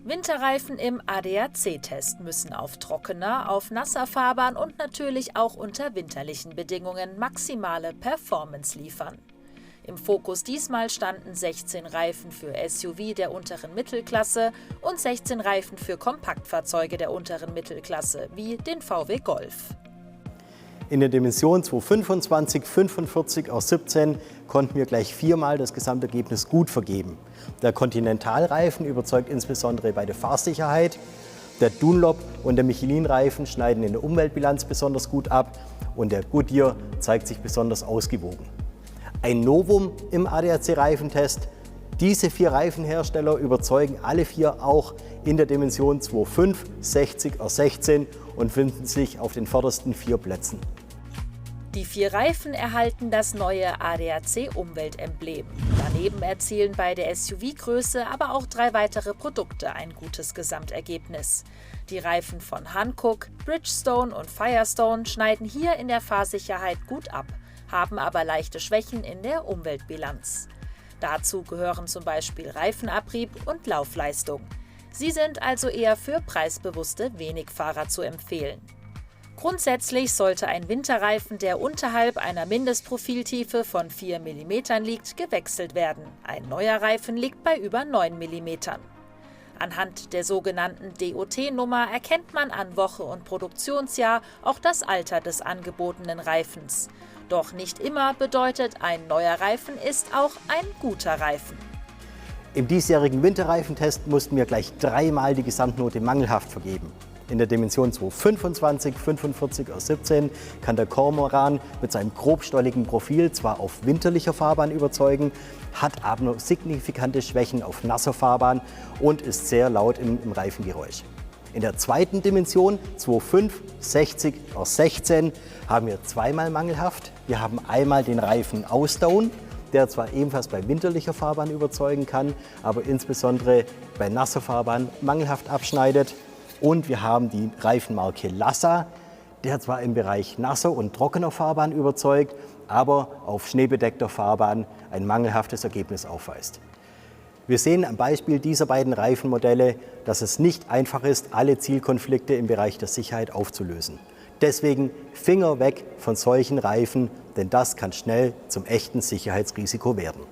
Winterreifen im ADAC-Test müssen auf trockener, auf nasser Fahrbahn und natürlich auch unter winterlichen Bedingungen maximale Performance liefern. Im Fokus diesmal standen 16 Reifen für SUV der unteren Mittelklasse und 16 Reifen für Kompaktfahrzeuge der unteren Mittelklasse, wie den VW Golf. In der Dimension 225, 45 aus 17 konnten wir gleich viermal das Gesamtergebnis gut vergeben. Der Continental-Reifen überzeugt insbesondere bei der Fahrsicherheit. Der Dunlop und der Michelin-Reifen schneiden in der Umweltbilanz besonders gut ab und der Goodyear zeigt sich besonders ausgewogen. Ein Novum im ADAC-Reifentest: diese 4 Reifenhersteller überzeugen alle 4 auch in der Dimension 2,5, 60 aus 16 und finden sich auf den vordersten 4 Plätzen. Die 4 Reifen erhalten das neue ADAC-Umweltemblem. Daneben erzielen bei der SUV-Größe aber auch 3 weitere Produkte ein gutes Gesamtergebnis. Die Reifen von Hankook, Bridgestone und Firestone schneiden hier in der Fahrsicherheit gut ab, haben aber leichte Schwächen in der Umweltbilanz. Dazu gehören zum Beispiel Reifenabrieb und Laufleistung. Sie sind also eher für preisbewusste Wenigfahrer zu empfehlen. Grundsätzlich sollte ein Winterreifen, der unterhalb einer Mindestprofiltiefe von 4 mm liegt, gewechselt werden. Ein neuer Reifen liegt bei über 9 mm. Anhand der sogenannten DOT-Nummer erkennt man an Woche und Produktionsjahr auch das Alter des angebotenen Reifens. Doch nicht immer bedeutet, ein neuer Reifen ist auch ein guter Reifen. Im diesjährigen Winterreifentest mussten wir gleich 3-mal die Gesamtnote mangelhaft vergeben. In der Dimension 225, 45 aus 17 kann der Cormoran mit seinem grobstolligen Profil zwar auf winterlicher Fahrbahn überzeugen, hat aber noch signifikante Schwächen auf nasser Fahrbahn und ist sehr laut im Reifengeräusch. In der zweiten Dimension 2,5, 60 aus 16 haben wir 2-mal mangelhaft. Wir haben einmal den Reifen Ausdown, der zwar ebenfalls bei winterlicher Fahrbahn überzeugen kann, aber insbesondere bei nasser Fahrbahn mangelhaft abschneidet. Und wir haben die Reifenmarke Lassa, der zwar im Bereich nasser und trockener Fahrbahn überzeugt, aber auf schneebedeckter Fahrbahn ein mangelhaftes Ergebnis aufweist. Wir sehen am Beispiel dieser beiden Reifenmodelle, dass es nicht einfach ist, alle Zielkonflikte im Bereich der Sicherheit aufzulösen. Deswegen Finger weg von solchen Reifen, denn das kann schnell zum echten Sicherheitsrisiko werden.